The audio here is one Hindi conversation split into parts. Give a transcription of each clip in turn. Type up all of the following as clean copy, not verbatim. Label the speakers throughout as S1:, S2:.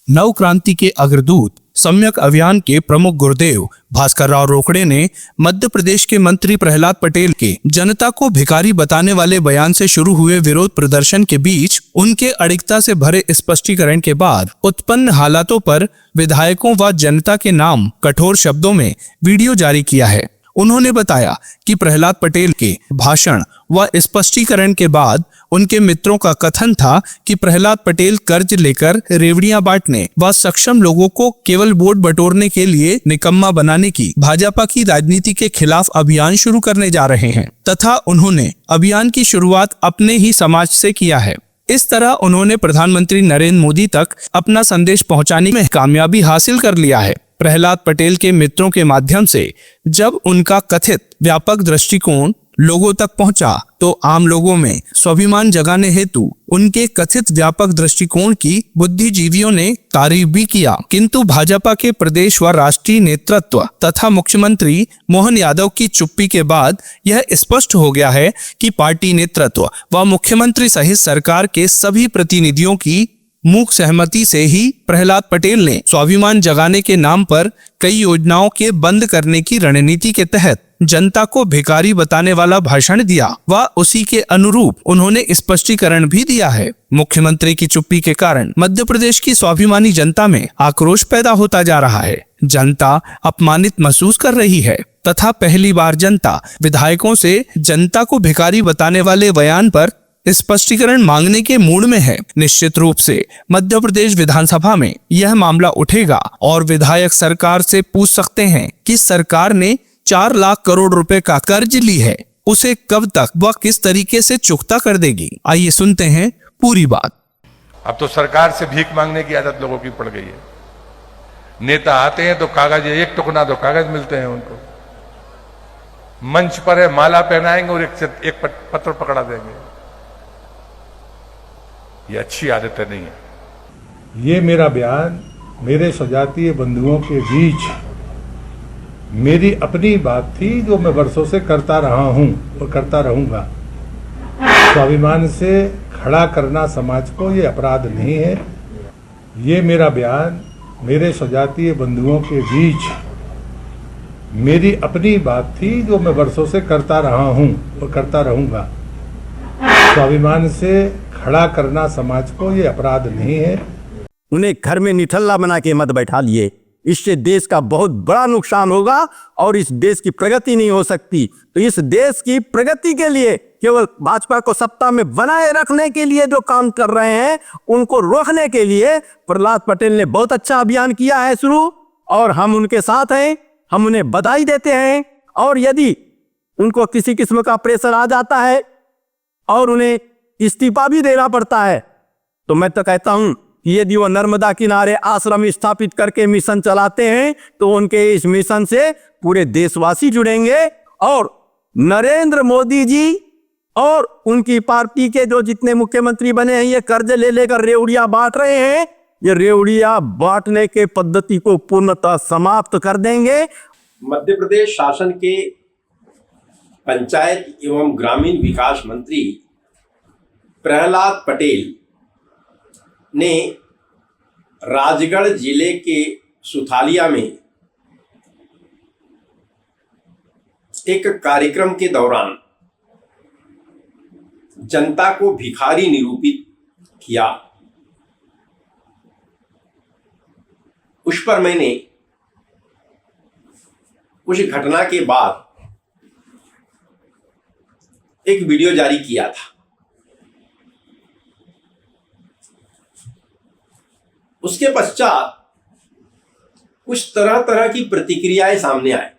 S1: नव क्रांति के अग्रदूत सम्यक अभियान के प्रमुख गुरुदेव भास्कर राव रोकड़े ने मध्य प्रदेश के मंत्री प्रहलाद पटेल के जनता को भिखारी बताने वाले बयान से शुरू हुए विरोध प्रदर्शन के बीच उनके अड़िगता से भरे स्पष्टीकरण के बाद उत्पन्न हालातों पर विधायकों व जनता के नाम कठोर शब्दों में वीडियो जारी किया है। उन्होंने बताया कि प्रहलाद पटेल के भाषण व स्पष्टीकरण के बाद उनके मित्रों का कथन था कि प्रहलाद पटेल कर्ज लेकर रेवड़ियां बांटने व सक्षम लोगों को केवल वोट बटोरने के लिए निकम्मा बनाने की भाजपा की राजनीति के खिलाफ अभियान शुरू करने जा रहे हैं तथा उन्होंने अभियान की शुरुआत अपने ही समाज से किया है। इस तरह उन्होंने प्रधानमंत्री नरेंद्र मोदी तक अपना संदेश पहुंचाने में कामयाबी हासिल कर लिया है। प्रहलाद पटेल के मित्रों के माध्यम से जब उनका कथित व्यापक दृष्टिकोण लोगों तक पहुंचा तो आम लोगों में स्वाभिमान जगाने हेतु उनके कथित व्यापक दृष्टिकोण की बुद्धिजीवियों ने तारीफ भी किया, किंतु भाजपा के प्रदेश व राष्ट्रीय नेतृत्व तथा मुख्यमंत्री मोहन यादव की चुप्पी के बाद यह स्पष्ट हो गया है कि पार्टी नेतृत्व व मुख्यमंत्री सहित सरकार के सभी प्रतिनिधियों की मूक सहमति से ही प्रहलाद पटेल ने स्वाभिमान जगाने के नाम पर कई योजनाओं के बंद करने की रणनीति के तहत जनता को भिखारी बताने वाला भाषण दिया व उसी के अनुरूप उन्होंने स्पष्टीकरण भी दिया है। मुख्यमंत्री की चुप्पी के कारण मध्य प्रदेश की स्वाभिमानी जनता में आक्रोश पैदा होता जा रहा है। जनता अपमानित महसूस कर रही है तथा पहली बार जनता विधायकों से जनता को भिखारी बताने वाले बयान पर स्पष्टीकरण मांगने के मूड में है। निश्चित रूप से मध्य प्रदेश विधानसभा में यह मामला उठेगा और विधायक सरकार से पूछ सकते हैं कि सरकार ने 4 लाख करोड़ रुपए का कर्ज ली है, उसे कब तक व किस तरीके से चुकता कर देगी। आइए सुनते हैं पूरी बात।
S2: अब तो सरकार से भीख मांगने की आदत लोगों की पड़ गई है। नेता आते हैं तो कागज, एक टुकड़ा तो कागज मिलते हैं उनको, मंच पर है माला पहनाएंगे और एक पत्र पकड़ा देंगे। ये अच्छी आदत नहीं है।
S3: ये मेरा बयान मेरे सजातीय बंधुओं के बीच मेरी अपनी बात थी जो मैं वर्षों से करता रहा हूं और करता रहूंगा। स्वाभिमान से खड़ा करना समाज को ये अपराध नहीं है। ये मेरा बयान मेरे सजातीय बंधुओं के बीच मेरी अपनी बात थी जो मैं वर्षों से करता रहा हूं और करता रहूंगा। स्वाभिमान से खड़ा करना समाज को ये अपराध नहीं है।
S4: उन्हें घर में निठल्ला बना के मत बैठा लिए, इससे देश का बहुत बड़ा नुकसान होगा और इस देश की प्रगति नहीं हो सकती। तो इस देश की प्रगति के लिए केवल भाजपा को सत्ता में बनाए रखने के लिए जो काम कर रहे हैं उनको रोकने के लिए प्रहलाद पटेल ने बहुत अच्छा अभियान किया है शुरू, और हम उनके साथ हैं। हम उन्हें बधाई देते हैं। और यदि उनको किसी किस्म का प्रेशर आ जाता है और उन्हें इस्तीफा भी देना पड़ता है तो मैं तो कहता हूं कि यदि वो नर्मदा किनारे आश्रम स्थापित करके मिशन चलाते हैं तो उनके इस मिशन से पूरे देशवासी जुड़ेंगे और नरेंद्र मोदी जी और उनकी पार्टी के जो जितने मुख्यमंत्री बने हैं ये कर्ज ले लेकर रेवड़ियां बांट रहे हैं, ये रेवड़ियां बांटने के पद्धति को पूर्णतः समाप्त कर देंगे।
S5: मध्य प्रदेश शासन के पंचायत एवं ग्रामीण विकास मंत्री प्रहलाद पटेल ने राजगढ़ जिले के सुथालिया में एक कार्यक्रम के दौरान जनता को भिखारी निरूपित किया। उस पर मैंने उस घटना के बाद एक वीडियो जारी किया था। उसके पश्चात कुछ तरह तरह की प्रतिक्रियाएं सामने आए।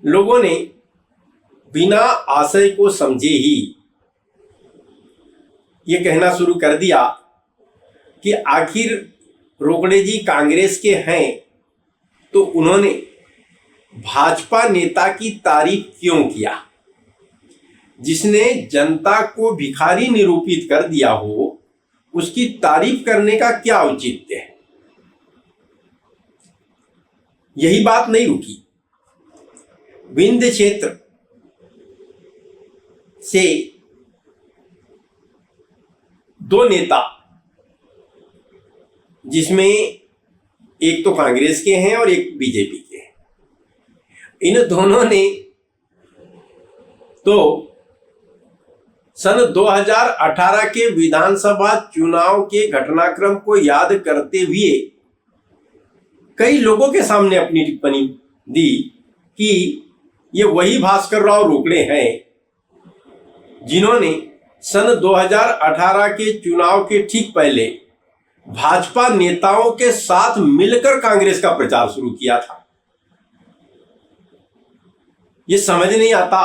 S5: लोगों ने बिना आशय को समझे ही ये कहना शुरू कर दिया कि आखिर रोकड़े जी कांग्रेस के हैं तो उन्होंने भाजपा नेता की तारीफ क्यों किया। जिसने जनता को भिखारी निरूपित कर दिया हो उसकी तारीफ करने का क्या औचित्य है। यही बात नहीं रुकी। विंध्य क्षेत्र से 2 नेता जिसमें एक तो कांग्रेस के हैं और एक बीजेपी के हैं। इन दोनों ने तो सन 2018 के विधानसभा चुनाव के घटनाक्रम को याद करते हुए कई लोगों के सामने अपनी टिप्पणी दी कि ये वही भास्कर राव रोकड़े हैं जिन्होंने सन 2018 के चुनाव के ठीक पहले भाजपा नेताओं के साथ मिलकर कांग्रेस का प्रचार शुरू किया था। ये समझ नहीं आता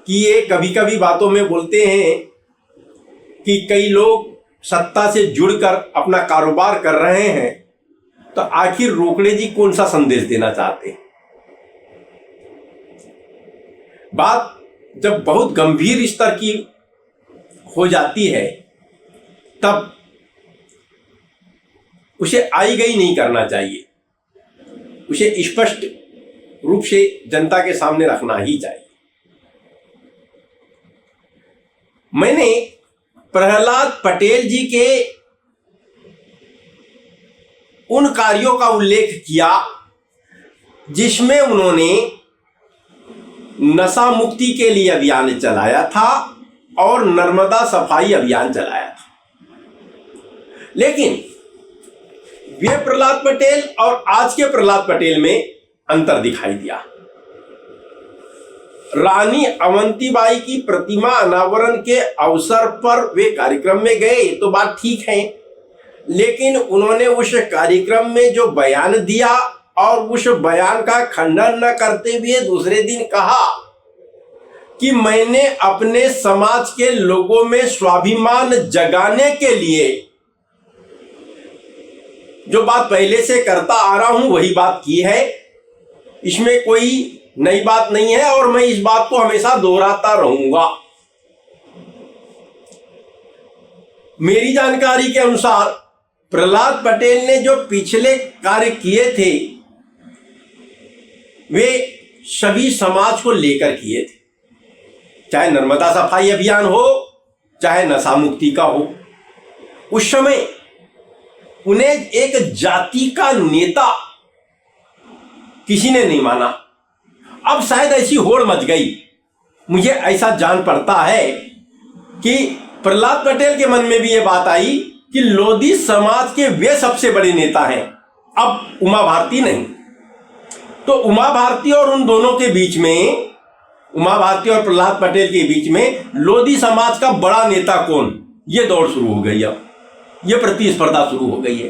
S5: कि ये कभी कभी बातों में बोलते हैं कि कई लोग सत्ता से जुड़कर अपना कारोबार कर रहे हैं, तो आखिर रोकड़े जी कौन सा संदेश देना चाहते हैं? बात जब बहुत गंभीर स्तर की हो जाती है तब उसे आई गई नहीं करना चाहिए, उसे स्पष्ट रूप से जनता के सामने रखना ही चाहिए। मैंने प्रहलाद पटेल जी के उन कार्यों का उल्लेख किया जिसमें उन्होंने नशा मुक्ति के लिए अभियान चलाया था और नर्मदा सफाई अभियान चलाया था। लेकिन वे प्रहलाद पटेल और आज के प्रहलाद पटेल में अंतर दिखाई दिया। रानी अवंतीबाई की प्रतिमा अनावरण के अवसर पर वे कार्यक्रम में गए तो बात ठीक है, लेकिन उन्होंने उस कार्यक्रम में जो बयान दिया और उस बयान का खंडन न करते हुए दूसरे दिन कहा कि मैंने अपने समाज के लोगों में स्वाभिमान जगाने के लिए जो बात पहले से करता आ रहा हूं वही बात की है, इसमें कोई नई बात नहीं है और मैं इस बात को हमेशा दोहराता रहूंगा। मेरी जानकारी के अनुसार प्रहलाद पटेल ने जो पिछले कार्य किए थे वे सभी समाज को लेकर किए थे, चाहे नर्मदा सफाई अभियान हो चाहे नशा मुक्ति का हो। उस समय उन्हें एक जाति का नेता किसी ने नहीं माना। अब शायद ऐसी होड़ मच गई, मुझे ऐसा जान पड़ता है कि प्रहलाद पटेल के मन में भी यह बात आई कि लोधी समाज के वे सबसे बड़े नेता हैं, अब उमा भारती नहीं। तो उमा भारती और उन दोनों के बीच में, उमा भारती और प्रहलाद पटेल के बीच में लोधी समाज का बड़ा नेता कौन, ये दौड़ शुरू हो गई। अब ये प्रतिस्पर्धा शुरू हो गई है।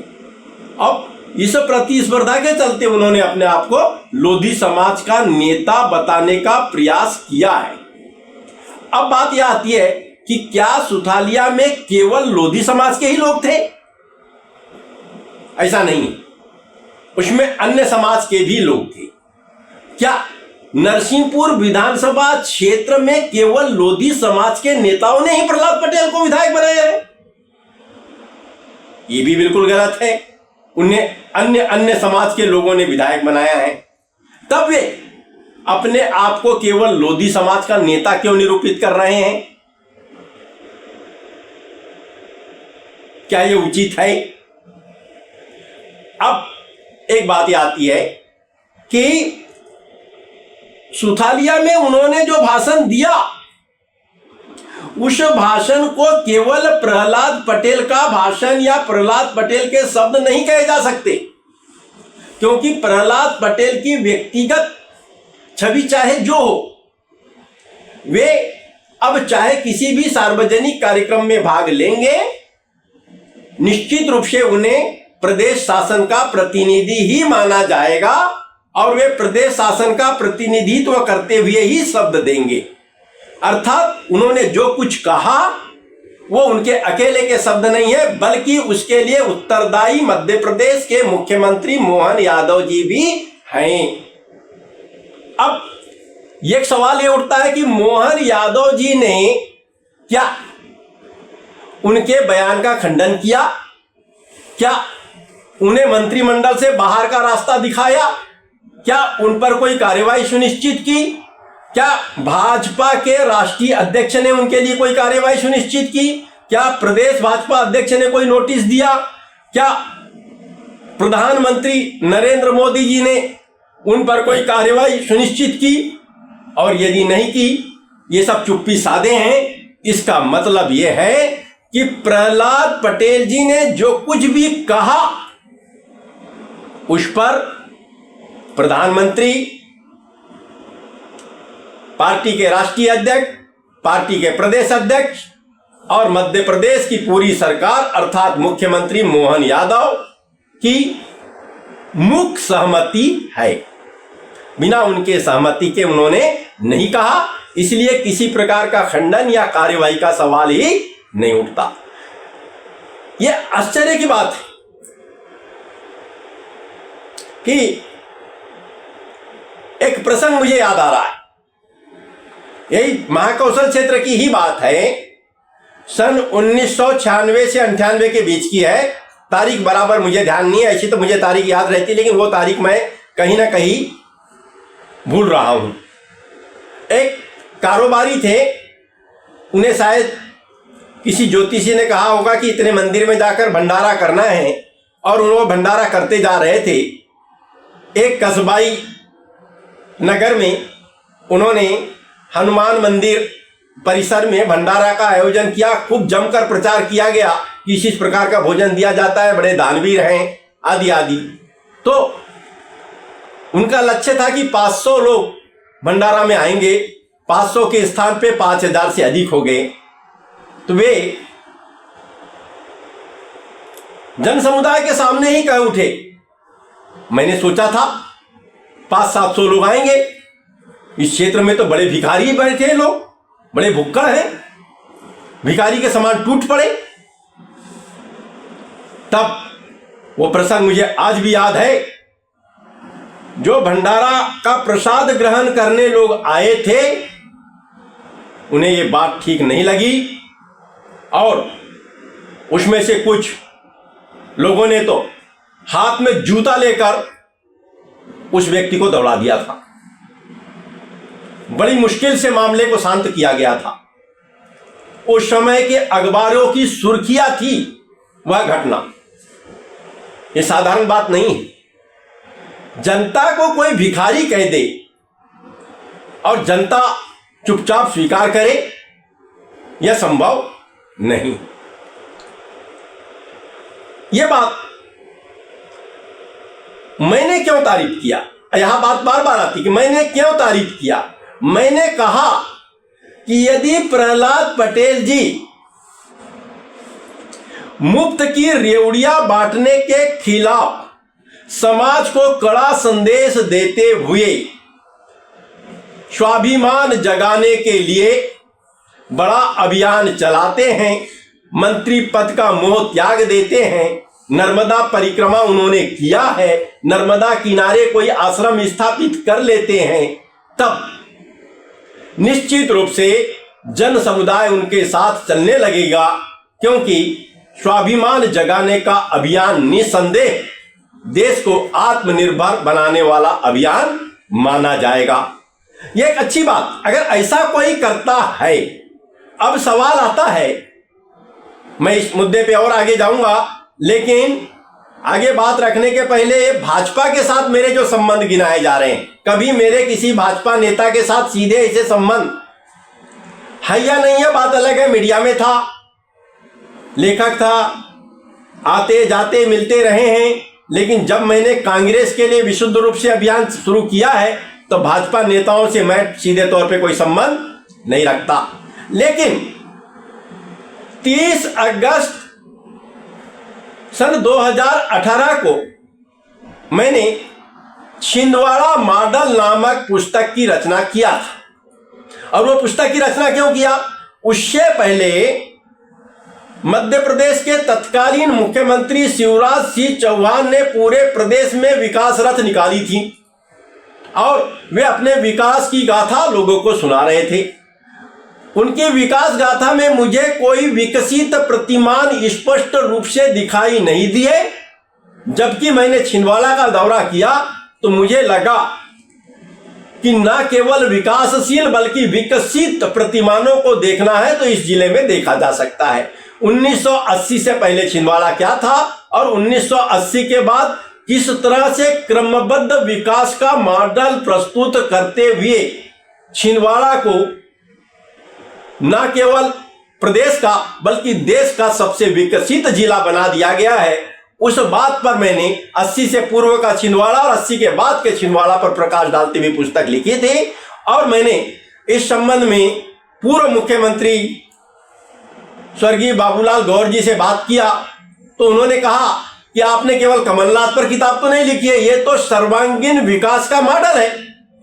S5: अब इस प्रतिस्पर्धा के चलते उन्होंने अपने आप को लोधी समाज का नेता बताने का प्रयास किया है। अब बात यह आती है कि क्या सुथालिया में केवल लोधी समाज के ही लोग थे? ऐसा नहीं, उसमें अन्य समाज के भी लोग थे। क्या नरसिंहपुर विधानसभा क्षेत्र में केवल लोधी समाज के नेताओं ने ही प्रहलाद पटेल को विधायक बनाया है? ये भी बिल्कुल गलत है। उन्हें अन्य समाज के लोगों ने विधायक बनाया है। तब वे अपने आप को केवल लोधी समाज का नेता क्यों निरूपित कर रहे हैं? क्या ये उचित है? अब एक बात ये आती है कि सुथालिया में उन्होंने जो भाषण दिया उस भाषण को केवल प्रहलाद पटेल का भाषण या प्रहलाद पटेल के शब्द नहीं कहे जा सकते, क्योंकि प्रहलाद पटेल की व्यक्तिगत छवि चाहे जो हो, वे अब चाहे किसी भी सार्वजनिक कार्यक्रम में भाग लेंगे, निश्चित रूप से उन्हें प्रदेश शासन का प्रतिनिधि ही माना जाएगा और वे प्रदेश शासन का प्रतिनिधित्व करते हुए ही शब्द देंगे। अर्थात उन्होंने जो कुछ कहा वो उनके अकेले के शब्द नहीं है, बल्कि उसके लिए उत्तरदायी मध्य प्रदेश के मुख्यमंत्री मोहन यादव जी भी हैं। अब एक सवाल ये उठता है कि मोहन यादव जी ने क्या उनके बयान का खंडन किया? क्या उन्हें मंत्रिमंडल से बाहर का रास्ता दिखाया? क्या उन पर कोई कार्यवाही सुनिश्चित की? क्या भाजपा के राष्ट्रीय अध्यक्ष ने उनके लिए कोई कार्यवाही सुनिश्चित की? क्या प्रदेश भाजपा अध्यक्ष ने कोई नोटिस दिया? क्या प्रधानमंत्री नरेंद्र मोदी जी ने उन पर कोई कार्रवाई सुनिश्चित की? और यदि नहीं की, ये सब चुप्पी साधे हैं। इसका मतलब यह है कि प्रहलाद पटेल जी ने जो कुछ भी कहा उस पर प्रधानमंत्री, पार्टी के राष्ट्रीय अध्यक्ष, पार्टी के प्रदेश अध्यक्ष और मध्य प्रदेश की पूरी सरकार अर्थात मुख्यमंत्री मोहन यादव की मुख्य सहमति है। बिना उनके सहमति के उन्होंने नहीं कहा, इसलिए किसी प्रकार का खंडन या कार्रवाई का सवाल ही नहीं उठता। यह आश्चर्य की बात है कि एक प्रसंग मुझे याद आ रहा है, यही महाकौशल क्षेत्र की ही बात है। सन 1996 से 98 के बीच की है, तारीख बराबर मुझे ध्यान नहीं है, ऐसी तो मुझे तारीख याद रहती, लेकिन वो तारीख मैं कहीं ना कहीं भूल रहा हूं। एक कारोबारी थे, उन्हें शायद किसी ज्योतिषी ने कहा होगा कि इतने मंदिर में जाकर भंडारा करना है, और वो भंडारा करते जा रहे थे। एक कस्बाई नगर में उन्होंने हनुमान मंदिर परिसर में भंडारा का आयोजन किया। खूब जमकर प्रचार किया गया कि इस प्रकार का भोजन दिया जाता है, बड़े दानवीर हैं आदि आदि। तो उनका लक्ष्य था कि 500 लोग भंडारा में आएंगे। 500 के स्थान पे 5000 से अधिक हो गए। तो वे जन समुदाय के सामने ही कह उठे, मैंने सोचा था 500-700 लोग आएंगे, इस क्षेत्र में तो बड़े भिखारी बैठे हैं, लोग बड़े भुक्कड़ हैं, भिखारी के समान टूट पड़े। तब वो प्रसंग मुझे आज भी याद है। जो भंडारा का प्रसाद ग्रहण करने लोग आए थे, उन्हें ये बात ठीक नहीं लगी, और उसमें से कुछ लोगों ने तो हाथ में जूता लेकर उस व्यक्ति को दौड़ा दिया था। बड़ी मुश्किल से मामले को शांत किया गया था। उस समय के अखबारों की सुर्खियां थी वह घटना। यह साधारण बात नहीं है। जनता को कोई भिखारी कह दे और जनता चुपचाप स्वीकार करे, यह संभव नहीं। यह बात मैंने क्यों तारीफ किया, यहां बात बार बार आती कि मैंने क्यों तारीफ किया। मैंने कहा कि यदि प्रहलाद पटेल जी मुफ्त की रेवड़ियां बांटने के खिलाफ समाज को कड़ा संदेश देते हुए स्वाभिमान जगाने के लिए बड़ा अभियान चलाते हैं, मंत्री पद का मोह त्याग देते हैं, नर्मदा परिक्रमा उन्होंने किया है, नर्मदा किनारे कोई आश्रम स्थापित कर लेते हैं, तब निश्चित रूप से जन समुदाय उनके साथ चलने लगेगा, क्योंकि स्वाभिमान जगाने का अभियान निसंदेह देश को आत्मनिर्भर बनाने वाला अभियान माना जाएगा। यह एक अच्छी बात, अगर ऐसा कोई करता है। अब सवाल आता है, मैं इस मुद्दे पे और आगे जाऊंगा, लेकिन आगे बात रखने के पहले भाजपा के साथ मेरे जो संबंध गिनाए जा रहे हैं, कभी मेरे किसी भाजपा नेता के साथ सीधे ऐसे संबंध है या नहीं है बात अलग है। मीडिया में था, लेखक था, आते जाते मिलते रहे हैं, लेकिन जब मैंने कांग्रेस के लिए विशुद्ध रूप से अभियान शुरू किया है तो भाजपा नेताओं से मैं सीधे तौर पे कोई संबंध नहीं रखता। लेकिन 30 अगस्त सन 2018 को मैंने छिंदवाड़ा मॉडल नामक पुस्तक की रचना किया था। और वो पुस्तक की रचना क्यों किया? उससे पहले मध्य प्रदेश के तत्कालीन मुख्यमंत्री शिवराज सिंह चौहान ने पूरे प्रदेश में विकास रथ निकाली थी और वे अपने विकास की गाथा लोगों को सुना रहे थे। उनकी विकास गाथा में मुझे कोई विकसित प्रतिमान स्पष्ट रूप से दिखाई नहीं दिए, जबकि मैंने छिंदवाड़ा का दौरा किया तो मुझे लगा कि न केवल विकासशील बल्कि विकसित प्रतिमानों को देखना है तो इस जिले में देखा जा सकता है। 1980 से पहले छिंदवाड़ा क्या था और 1980 के बाद किस तरह से क्रमबद्ध विकास का मॉडल प्रस्तुत करते हुए छिंदवाड़ा को न केवल प्रदेश का बल्कि देश का सबसे विकसित जिला बना दिया गया है, उस बात पर मैंने 80 से पूर्व का छिंदवाड़ा और 80 के बाद के छिंदवाड़ा पर प्रकाश डालती हुई पुस्तक लिखी थी। और मैंने इस संबंध में पूर्व मुख्यमंत्री स्वर्गीय बाबूलाल गौर जी से बात किया तो उन्होंने कहा कि आपने केवल कमलनाथ पर किताब तो नहीं लिखी है, ये तो सर्वांगीण विकास का मॉडल है,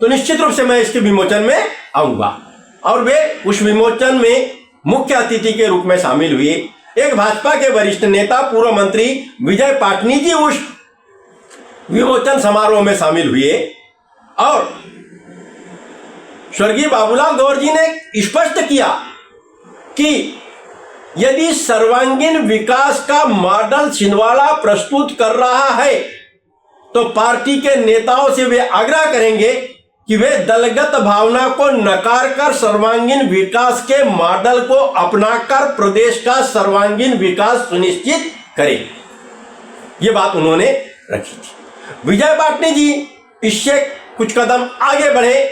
S5: तो निश्चित रूप से मैं इसके विमोचन में आऊंगा। और वे उस विमोचन में मुख्य अतिथि के रूप में शामिल हुए। एक भाजपा के वरिष्ठ नेता पूर्व मंत्री विजय पाटनी जी उस विमोचन समारोह में शामिल हुए और स्वर्गीय बाबूलाल गौर जी ने स्पष्ट किया कि यदि सर्वांगीण विकास का मॉडल छिंदवाड़ा प्रस्तुत कर रहा है तो पार्टी के नेताओं से वे आग्रह करेंगे कि वे दलगत भावना को नकार कर सर्वांगीण विकास के मॉडल को अपनाकर प्रदेश का सर्वांगीण विकास सुनिश्चित करें। ये बात उन्होंने रखी थी। विजय पाटनी जी इससे कुछ कदम आगे बढ़े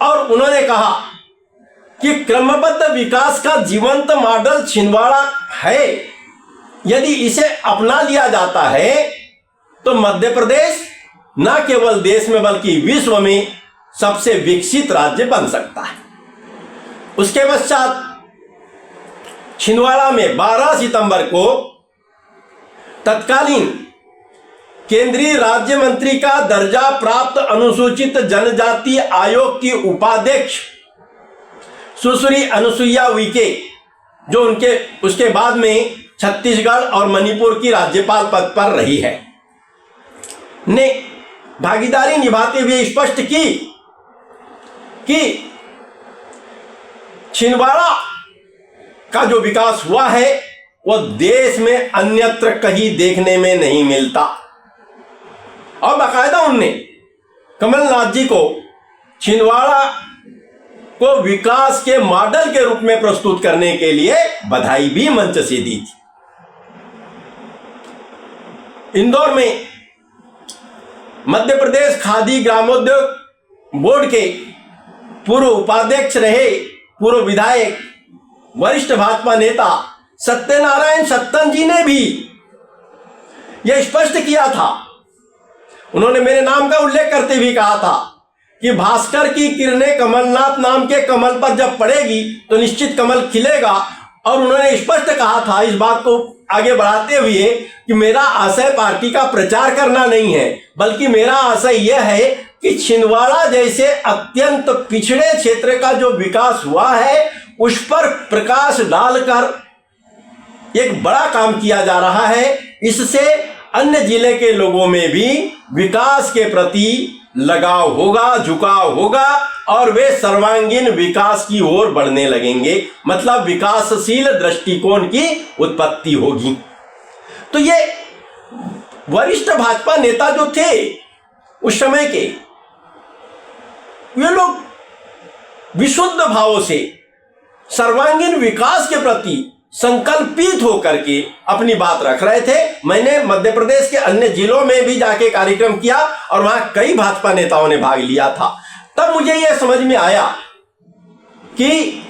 S5: और उन्होंने कहा कि क्रमबद्ध विकास का जीवंत मॉडल छिंदवाड़ा है, यदि इसे अपना लिया जाता है तो मध्य प्रदेश न केवल देश में बल्कि विश्व में सबसे विकसित राज्य बन सकता है। उसके पश्चात छिंदवाड़ा में 12 सितंबर को तत्कालीन केंद्रीय राज्य मंत्री का दर्जा प्राप्त अनुसूचित जनजाति आयोग की उपाध्यक्ष सुश्री अनुसुईया उइके, जो उसके बाद में छत्तीसगढ़ और मणिपुर की राज्यपाल पद पर रही है, ने भागीदारी निभाते हुए स्पष्ट की कि छिंदवाड़ा का जो विकास हुआ है वह देश में अन्यत्र कहीं देखने में नहीं मिलता। और बाकायदा उनने कमलनाथ जी को छिंदवाड़ा को विकास के मॉडल के रूप में प्रस्तुत करने के लिए बधाई भी मंच से दी थी। इंदौर में मध्य प्रदेश खादी ग्रामोद्योग बोर्ड के पूर्व उपाध्यक्ष रहे पूर्व विधायक वरिष्ठ भाजपा नेता सत्यनारायण सत्तन जी ने भी यह स्पष्ट किया था। उन्होंने मेरे नाम का उल्लेख करते हुए कहा था कि भास्कर की किरणें कमलनाथ नाम के कमल पर जब पड़ेगी तो निश्चित कमल खिलेगा। और उन्होंने स्पष्ट कहा था इस बात को आगे बढ़ाते हुए कि मेरा आशय पार्टी का प्रचार करना नहीं है, बल्कि मेरा आशय यह है कि छिंदवाड़ा जैसे अत्यंत पिछड़े क्षेत्र का जो विकास हुआ है उस पर प्रकाश डालकर एक बड़ा काम किया जा रहा है। इससे अन्य जिले के लोगों में भी विकास के प्रति लगाव होगा, झुकाव होगा और वे सर्वांगीण विकास की ओर बढ़ने लगेंगे, मतलब विकासशील दृष्टिकोण की उत्पत्ति होगी। तो ये वरिष्ठ भाजपा नेता जो थे उस समय के, वे लोग विशुद्ध भावों से सर्वांगीण विकास के प्रति संकल्पित होकर के अपनी बात रख रहे थे। मैंने मध्य प्रदेश के अन्य जिलों में भी जाके कार्यक्रम किया और वहां कई भाजपा नेताओं ने भाग लिया था। तब मुझे यह समझ में आया कि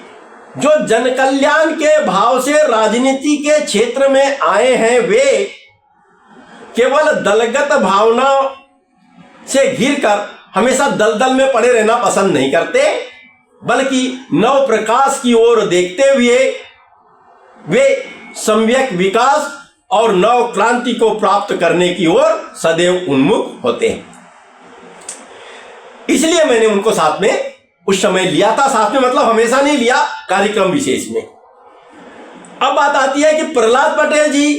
S5: जो जनकल्याण के भाव से राजनीति के क्षेत्र में आए हैं वे केवल दलगत भावना से घिरकर हमेशा दलदल में पड़े रहना पसंद नहीं करते, बल्कि नव प्रकाश की ओर देखते हुए वे सम्यक विकास और नव क्रांति को प्राप्त करने की ओर सदैव उन्मुख होते हैं। इसलिए मैंने उनको साथ में उस समय लिया था, साथ में मतलब हमेशा नहीं लिया, कार्यक्रम विशेष में। अब बात आती है कि प्रहलाद पटेल जी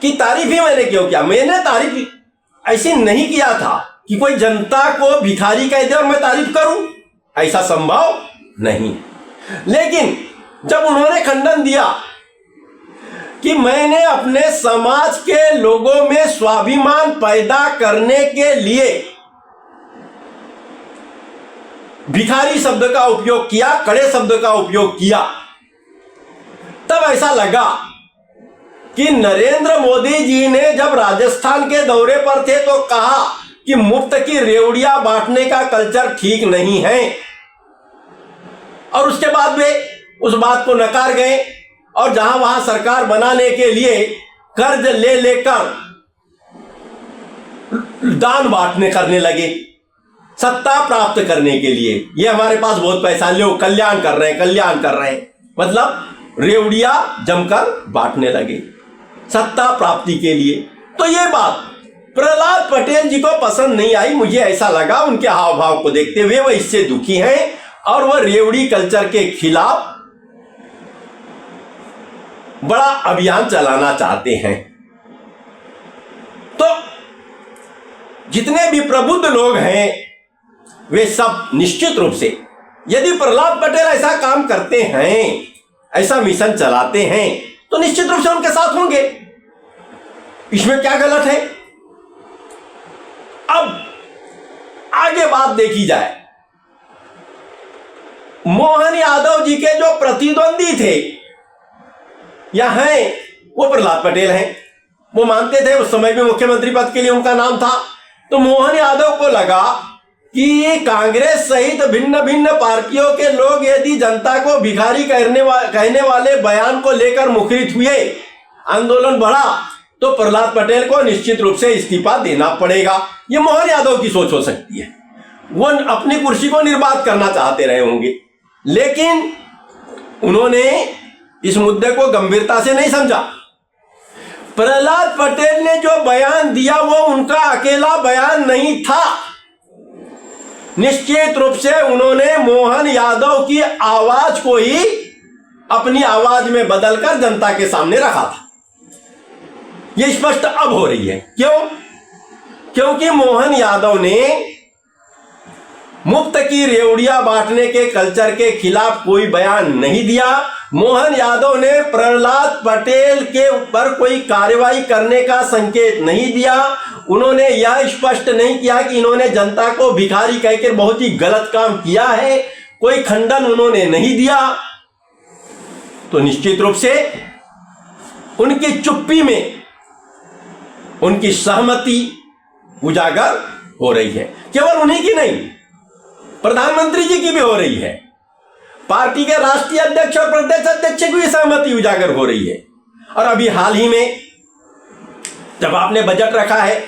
S5: की तारीफ ही मैंने क्यों किया। मैंने तारीफ ऐसे नहीं किया था कि कोई जनता को भिखारी कह दे और मैं तारीफ करूं, ऐसा संभव नहीं। लेकिन जब उन्होंने खंडन दिया कि मैंने अपने समाज के लोगों में स्वाभिमान पैदा करने के लिए भिखारी शब्द का उपयोग किया, कड़े शब्द का उपयोग किया, तब ऐसा लगा कि नरेंद्र मोदी जी ने जब राजस्थान के दौरे पर थे तो कहा कि मुफ्त की रेवड़ियां बांटने का कल्चर ठीक नहीं है, और उसके बाद वे उस बात को नकार गए और जहां वहां सरकार बनाने के लिए कर्ज ले लेकर दान बांटने करने लगे, सत्ता प्राप्त करने के लिए। ये हमारे पास बहुत पैसा, लो कल्याण कर रहे हैं, कल्याण कर रहे हैं, मतलब रेवड़ियां जमकर बांटने लगे सत्ता प्राप्ति के लिए। तो ये बात प्रहलाद पटेल जी को पसंद नहीं आई। मुझे ऐसा लगा उनके हाव भाव को देखते हुए वह इससे दुखी हैं और वह रेवड़ी कल्चर के खिलाफ बड़ा अभियान चलाना चाहते हैं। तो जितने भी प्रबुद्ध लोग हैं वे सब निश्चित रूप से, यदि प्रहलाद पटेल ऐसा काम करते हैं, ऐसा मिशन चलाते हैं, तो निश्चित रूप से उनके साथ होंगे। इसमें क्या गलत है? अब आगे बात देखी जाए, मोहन यादव जी के जो प्रतिद्वंदी थे या हैं, वो प्रहलाद पटेल हैं। वो मानते थे, उस समय भी मुख्यमंत्री पद के लिए उनका नाम था। तो मोहन यादव को लगा कि कांग्रेस सहित भिन्न भिन्न पार्टियों के लोग यदि जनता को भिखारी कहने वाले बयान को लेकर मुखरित हुए, आंदोलन बढ़ा, तो प्रहलाद पटेल को निश्चित रूप से इस्तीफा देना पड़ेगा। ये मोहन यादव की सोच हो सकती है। वो अपनी कुर्सी को निर्बाध करना चाहते रहे होंगे, लेकिन उन्होंने इस मुद्दे को गंभीरता से नहीं समझा। प्रहलाद पटेल ने जो बयान दिया वो उनका अकेला बयान नहीं था। निश्चित रूप से उन्होंने मोहन यादव की आवाज को ही अपनी आवाज में बदलकर जनता के सामने रखा था। यह स्पष्ट अब हो रही है। क्यों? क्योंकि मोहन यादव ने मुफ्त की रेवड़ियां बांटने के कल्चर के खिलाफ कोई बयान नहीं दिया। मोहन यादव ने प्रहलाद पटेल के ऊपर कोई कार्रवाई करने का संकेत नहीं दिया। उन्होंने यह स्पष्ट नहीं किया कि इन्होंने जनता को भिखारी कहकर बहुत ही गलत काम किया है, कोई खंडन उन्होंने नहीं दिया। तो निश्चित रूप से उनकी चुप्पी में उनकी सहमति उजागर हो रही है। केवल उन्हीं की नहीं, प्रधानमंत्री जी की भी हो रही है। पार्टी के राष्ट्रीय अध्यक्ष और प्रदेश अध्यक्ष की भी सहमति उजागर हो रही है। और अभी हाल ही में जब आपने बजट रखा है,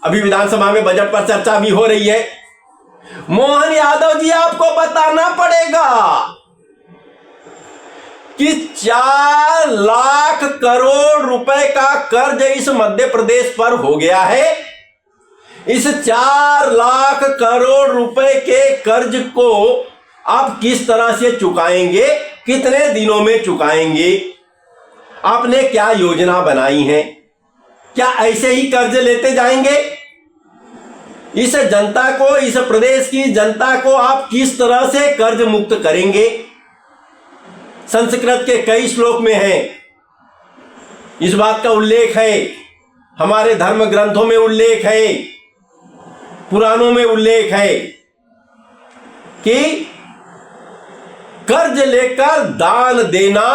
S5: अभी विधानसभा में बजट पर चर्चा भी हो रही है, मोहन यादव जी आपको बताना पड़ेगा कि 4 लाख करोड़ रुपए का कर्ज इस मध्य प्रदेश पर हो गया है। इस 4 लाख करोड़ रुपए के कर्ज को आप किस तरह से चुकाएंगे, कितने दिनों में चुकाएंगे, आपने क्या योजना बनाई है? क्या ऐसे ही कर्ज लेते जाएंगे? इस जनता को, इस प्रदेश की जनता को आप किस तरह से कर्ज मुक्त करेंगे? संस्कृत के कई श्लोक में है, इस बात का उल्लेख है, हमारे धर्म ग्रंथों में उल्लेख है, पुराणों में उल्लेख है कि कर्ज लेकर दान देना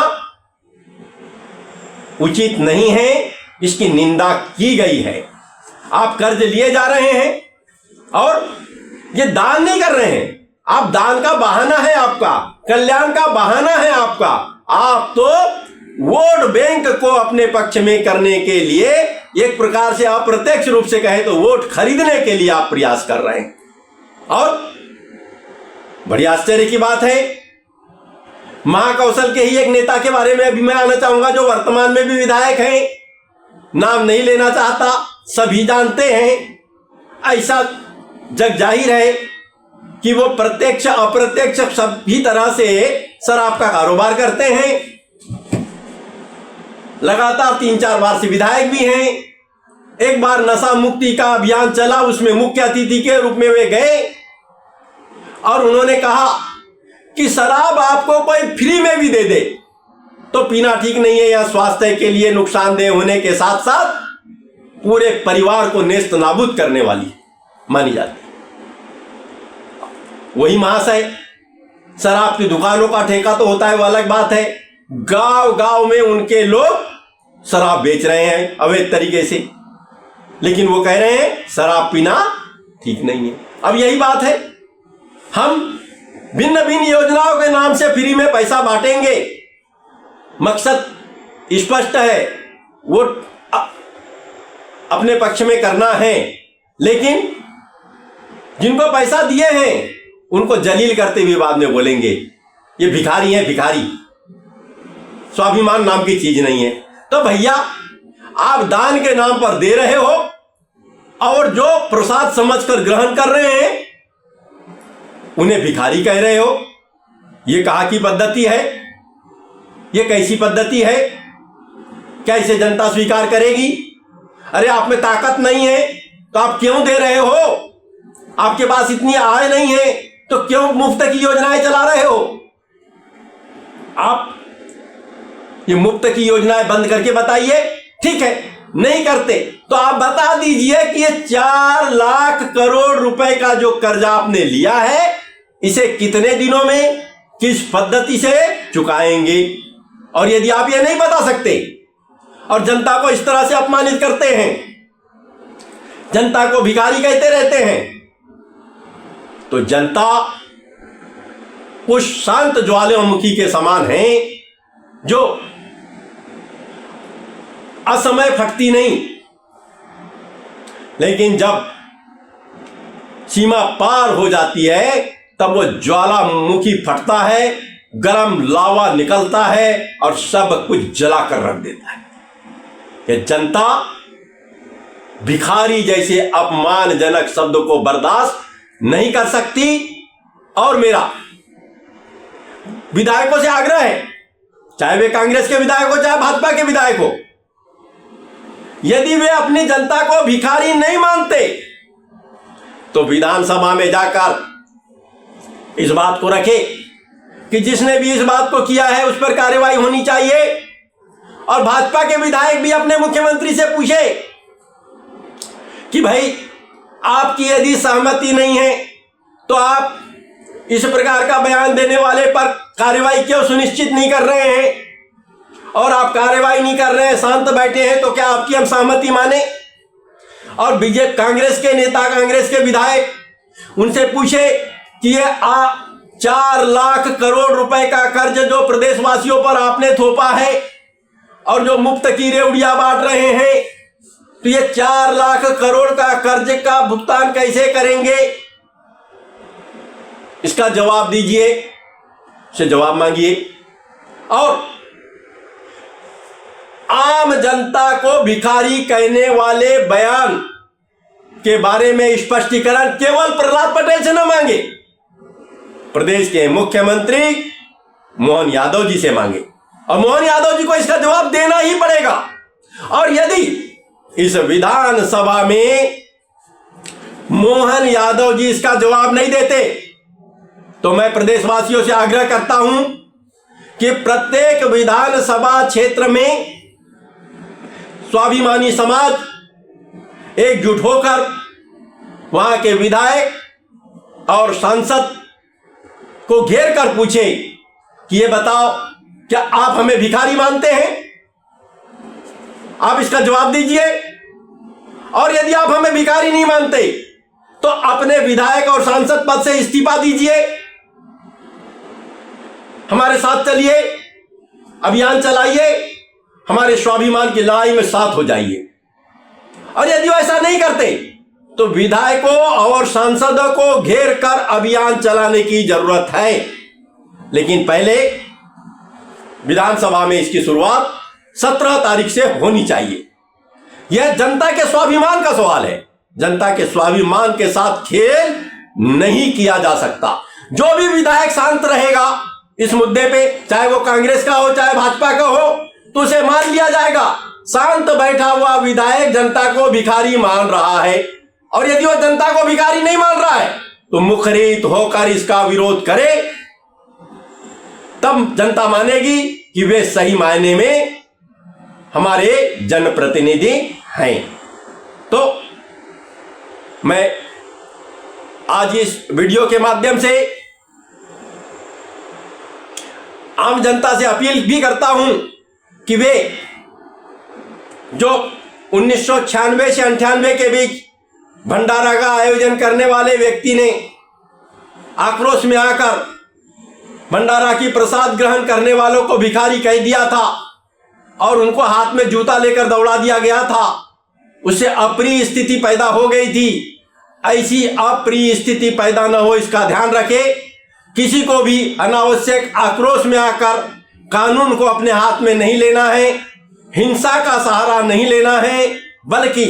S5: उचित नहीं है, इसकी निंदा की गई है। आप कर्ज लिए जा रहे हैं और ये दान नहीं कर रहे हैं, आप दान का बहाना है, आपका कल्याण का बहाना है आपका। आप तो वोट बैंक को अपने पक्ष में करने के लिए, एक प्रकार से अप्रत्यक्ष रूप से कहें तो वोट खरीदने के लिए आप प्रयास कर रहे हैं। और बड़ी आश्चर्य की बात है, महाकौशल के ही एक नेता के बारे में अभी मैं आना चाहूंगा, जो वर्तमान में भी विधायक हैं, नाम नहीं लेना चाहता, सभी जानते हैं, ऐसा जग जाहिर है कि वो प्रत्यक्ष अप्रत्यक्ष सभी तरह से शराब का कारोबार करते हैं। लगातार 3-4 बार से विधायक भी हैं। एक बार नशा मुक्ति का अभियान चला, उसमें मुख्य अतिथि के रूप में वे गए और उन्होंने कहा कि शराब आपको कोई फ्री में भी दे दे तो पीना ठीक नहीं है, या स्वास्थ्य के लिए नुकसानदेह होने के साथ साथ पूरे परिवार को नेस्त नाबूद करने वाली मानी जाती। वही महाशय, शराब की दुकानों का ठेका तो होता है, वो अलग बात है, गांव गांव में उनके लोग शराब बेच रहे हैं अवैध तरीके से, लेकिन वो कह रहे हैं शराब पीना ठीक नहीं है। अब यही बात है, हम भिन्न भिन्न योजनाओं के नाम से फ्री में पैसा बांटेंगे, मकसद स्पष्ट है, वो अपने पक्ष में करना है, लेकिन जिनको पैसा दिए हैं उनको जलील करते हुए बाद में बोलेंगे ये भिखारी हैं, भिखारी, स्वाभिमान नाम की चीज नहीं है। तो भैया आप दान के नाम पर दे रहे हो और जो प्रसाद समझकर ग्रहण कर रहे हैं उन्हें भिखारी कह रहे हो। ये कहाँ की पद्धति है? ये कैसी पद्धति है? क्या इसे जनता स्वीकार करेगी? अरे आप में ताकत नहीं है तो आप क्यों दे रहे हो? आपके पास इतनी आय नहीं है तो क्यों मुफ्त की योजनाएं चला रहे हो? आप ये मुफ्त की योजनाएं बंद करके बताइए। ठीक है, नहीं करते तो आप बता दीजिए कि ये 4 लाख करोड़ रुपए का जो कर्जा आपने लिया है इसे कितने दिनों में किस पद्धति से चुकाएंगे। और यदि आप ये नहीं बता सकते और जनता को इस तरह से अपमानित करते हैं, जनता को भिखारी कहते रहते हैं, तो जनता उस शांत ज्वालामुखी के समान है जो असमय फटती नहीं, लेकिन जब सीमा पार हो जाती है तब वो ज्वालामुखी फटता है, गरम लावा निकलता है और सब कुछ जलाकर रख देता है। कि जनता भिखारी जैसे अपमानजनक शब्द को बर्दाश्त नहीं कर सकती। और मेरा विधायकों से आग्रह है, चाहे वे कांग्रेस के विधायक हो चाहे भाजपा के विधायक हो, यदि वे अपनी जनता को भिखारी नहीं मानते तो विधानसभा में जाकर इस बात को रखे कि जिसने भी इस बात को किया है उस पर कार्रवाई होनी चाहिए। और भाजपा के विधायक भी अपने मुख्यमंत्री से पूछे कि भाई आपकी यदि सहमति नहीं है तो आप इस प्रकार का बयान देने वाले पर कार्रवाई क्यों सुनिश्चित नहीं कर रहे हैं, और आप कार्रवाई नहीं कर रहे हैं, शांत बैठे हैं, तो क्या आपकी हम सहमति माने। और बीजेपी कांग्रेस के नेता, कांग्रेस के विधायक उनसे पूछे कि ये 4 लाख करोड़ रुपए का कर्ज जो प्रदेशवासियों पर आपने थोपा है और जो मुफ्त की रेवड़ियां बांट रहे हैं, तो ये 4 लाख करोड़ का कर्ज का भुगतान कैसे करेंगे, इसका जवाब दीजिए, से जवाब मांगिए। और आम जनता को भिखारी कहने वाले बयान के बारे में स्पष्टीकरण केवल प्रहलाद पटेल से न मांगे, प्रदेश के मुख्यमंत्री मोहन यादव जी से मांगे। और मोहन यादव जी को इसका जवाब देना ही पड़ेगा। और यदि इस विधानसभा में मोहन यादव जी इसका जवाब नहीं देते तो मैं प्रदेशवासियों से आग्रह करता हूं कि प्रत्येक विधानसभा क्षेत्र में स्वाभिमानी समाज एकजुट होकर वहां के विधायक और सांसद को घेर कर पूछे कि ये बताओ क्या आप हमें भिखारी मानते हैं? आप इसका जवाब दीजिए। और यदि आप हमें भिखारी नहीं मानते तो अपने विधायक और सांसद पद से इस्तीफा दीजिए, हमारे साथ चलिए, अभियान चलाइए, हमारे स्वाभिमान की लड़ाई में साथ हो जाइए। और यदि वो ऐसा नहीं करते तो विधायकों और सांसदों को घेर कर अभियान चलाने की जरूरत है। लेकिन पहले विधानसभा में इसकी शुरुआत 17 तारीख से होनी चाहिए। यह जनता के स्वाभिमान का सवाल है। जनता के स्वाभिमान के साथ खेल नहीं किया जा सकता। जो भी विधायक शांत रहेगा इस मुद्दे पे, चाहे वो कांग्रेस का हो चाहे भाजपा का हो, तो उसे मान लिया जाएगा शांत बैठा हुआ विधायक जनता को भिखारी मान रहा है। और यदि वो जनता को भिखारी नहीं मान रहा है तो मुखरित होकर इसका विरोध करे, तब जनता मानेगी कि वे सही मायने में हमारे जनप्रतिनिधि हैं। तो मैं आज इस वीडियो के माध्यम से आम जनता से अपील भी करता हूं कि वे जो 1996 से 98 के बीच भंडारा का आयोजन करने वाले व्यक्ति ने आक्रोश में आकर भंडारा की प्रसाद ग्रहण करने वालों को भिखारी कह दिया था और उनको हाथ में जूता लेकर दौड़ा दिया गया था, उससे अप्रिय स्थिति पैदा हो गई थी। ऐसी अप्रिय स्थिति पैदा न हो इसका ध्यान रखें। किसी को भी अनावश्यक आक्रोश में आकर कानून को अपने हाथ में नहीं लेना है, हिंसा का सहारा नहीं लेना है, बल्कि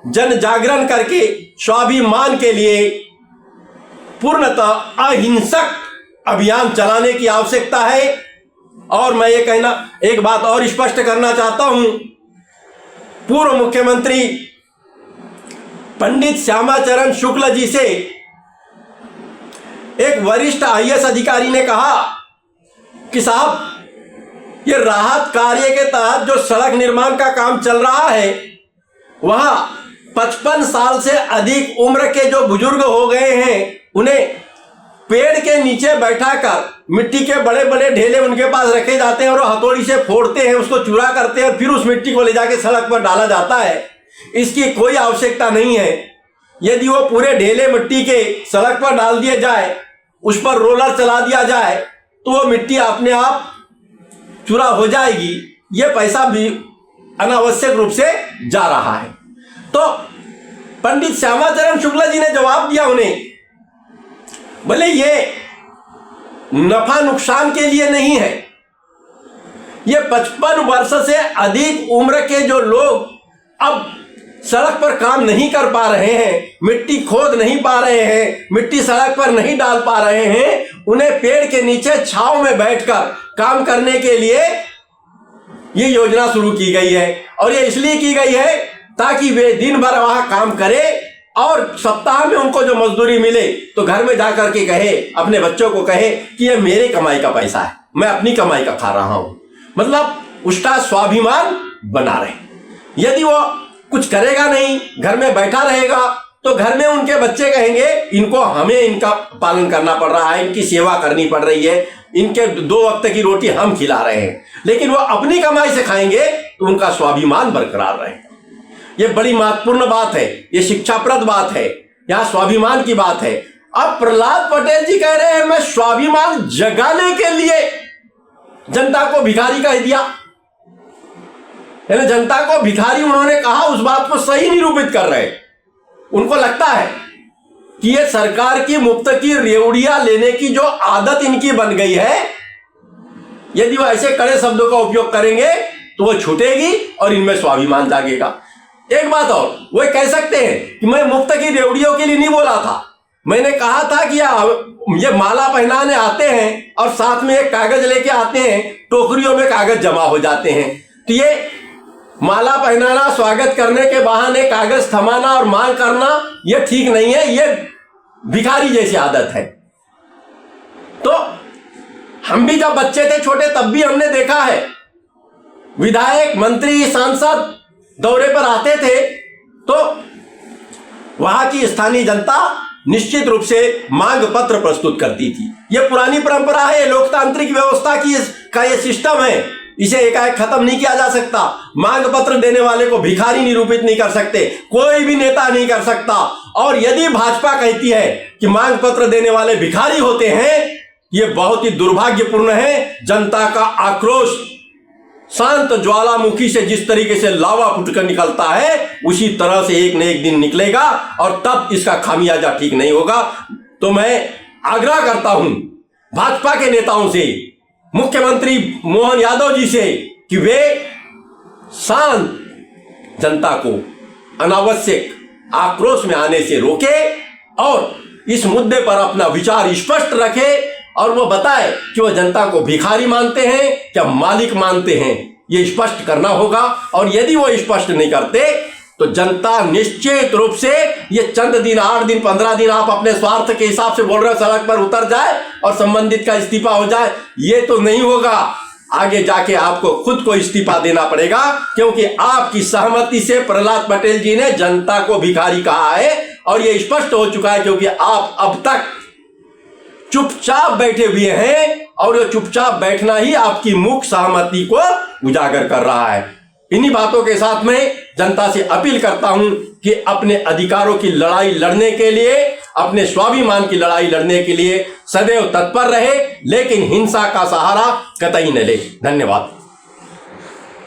S5: जन जागरण करके स्वाभिमान के लिए पूर्णतः अहिंसक अभियान चलाने की आवश्यकता है। और मैं ये कहना एक बात और स्पष्ट करना चाहता हूं, पूर्व मुख्यमंत्री पंडित श्यामाचरण शुक्ल जी से एक वरिष्ठ IAS अधिकारी ने कहा कि साहब ये राहत कार्य के तहत जो सड़क निर्माण का काम चल रहा है वहां 55 साल से अधिक उम्र के जो बुजुर्ग हो गए हैं उन्हें पेड़ के नीचे बैठाकर मिट्टी के बड़े बड़े ढेले उनके पास रखे जाते हैं और वो हथौड़ी से फोड़ते हैं, उसको चूरा करते हैं और फिर उस मिट्टी को ले जाके सड़क पर डाला जाता है। इसकी कोई आवश्यकता नहीं है। यदि वो पूरे ढेले मिट्टी के सड़क पर डाल दिए जाए, उस पर रोलर चला दिया जाए तो वो मिट्टी अपने आप चूरा हो जाएगी। ये पैसा भी अनावश्यक रूप से जा रहा है। तो पंडित श्यामाचरण शुक्ला जी ने जवाब दिया उन्हें, भले ये नफा नुकसान के लिए नहीं है, ये 55 वर्ष से अधिक उम्र के जो लोग अब सड़क पर काम नहीं कर पा रहे हैं, मिट्टी खोद नहीं पा रहे हैं, मिट्टी सड़क पर नहीं डाल पा रहे हैं, उन्हें पेड़ के नीचे छांव में बैठकर काम करने के लिए ये योजना शुरू की गई है। और ये इसलिए की गई है ताकि वे दिन भर वहां काम करें और सप्ताह में उनको जो मजदूरी मिले तो घर में जाकर के कहे, अपने बच्चों को कहे कि ये मेरे कमाई का पैसा है, मैं अपनी कमाई का खा रहा हूं। मतलब उसका स्वाभिमान बना रहे। यदि वो कुछ करेगा नहीं, घर में बैठा रहेगा, तो घर में उनके बच्चे कहेंगे इनको हमें इनका पालन करना पड़ रहा है, इनकी सेवा करनी पड़ रही है, इनके 2 वक्त की रोटी हम खिला रहे हैं। लेकिन वो अपनी कमाई से खाएंगे तो उनका स्वाभिमान बरकरार रहे। ये बड़ी महत्वपूर्ण बात है, ये शिक्षाप्रद बात है, यहां स्वाभिमान की बात है। अब प्रहलाद पटेल जी कह रहे हैं मैं स्वाभिमान जगाने के लिए जनता को भिखारी कह दिया। यानी जनता को भिखारी उन्होंने कहा, उस बात को सही निरूपित कर रहे। उनको लगता है कि ये सरकार की मुफ्त की रेवड़ियां लेने की जो आदत इनकी बन गई है, यदि वो ऐसे कड़े शब्दों का उपयोग करेंगे तो वो छूटेगी और इनमें स्वाभिमान जागेगा। एक बात और, वो कह सकते हैं कि मैं मुफ्त की रेवड़ियों के लिए नहीं बोला था, मैंने कहा था कि ये माला पहनाने आते हैं और साथ में एक कागज लेके आते हैं, टोकरियों में कागज जमा हो जाते हैं। तो ये माला पहनाना, स्वागत करने के बहाने कागज थमाना और मांग करना, ये ठीक नहीं है, ये भिखारी जैसी आदत है। तो हम भी जब बच्चे थे छोटे तब भी हमने देखा है, विधायक, मंत्री, सांसद दौरे पर आते थे तो वहां की स्थानीय जनता निश्चित रूप से मांग पत्र प्रस्तुत करती थी। यह पुरानी परंपरा है, लोकतांत्रिक व्यवस्था की का ये सिस्टम है, इसे एकाएक खत्म नहीं किया जा सकता। मांग पत्र देने वाले को भिखारी निरूपित नहीं कर सकते, कोई भी नेता नहीं कर सकता। और यदि भाजपा कहती है कि मांग पत्र देने वाले भिखारी होते हैं, यह बहुत ही दुर्भाग्यपूर्ण है। जनता का आक्रोश शांत ज्वालामुखी से जिस तरीके से लावा फूटकर निकलता है, उसी तरह से एक न एक दिन निकलेगा और तब इसका खामियाजा ठीक नहीं होगा। तो मैं आग्रह करता हूं भाजपा के नेताओं से, मुख्यमंत्री मोहन यादव जी से कि वे शांत जनता को अनावश्यक आक्रोश में आने से रोके और इस मुद्दे पर अपना विचार स्पष्ट रखे और वो बताए कि वो जनता को भिखारी मानते हैं क्या मालिक मानते हैं, ये स्पष्ट करना होगा। और यदि वो स्पष्ट नहीं करते तो जनता निश्चित रूप से ये चंद दिन, 8 दिन, 15 दिन आप अपने स्वार्थ के हिसाब से बोल रहे हो सड़क पर उतर जाए और संबंधित का इस्तीफा हो जाए, ये तो नहीं होगा। आगे जाके आपको खुद को इस्तीफा देना पड़ेगा, क्योंकि आपकी सहमति से प्रहलाद पटेल जी ने जनता को भिखारी कहा है और ये स्पष्ट हो चुका है, क्योंकि आप अब तक चुपचाप बैठे हुए हैं और ये चुपचाप बैठना ही आपकी मुख सहमति को उजागर कर रहा है। इन्हीं बातों के साथ में जनता से अपील करता हूं कि अपने अधिकारों की लड़ाई लड़ने के लिए, अपने स्वाभिमान की लड़ाई लड़ने के लिए सदैव तत्पर रहे, लेकिन हिंसा का सहारा कतई न ले। धन्यवाद।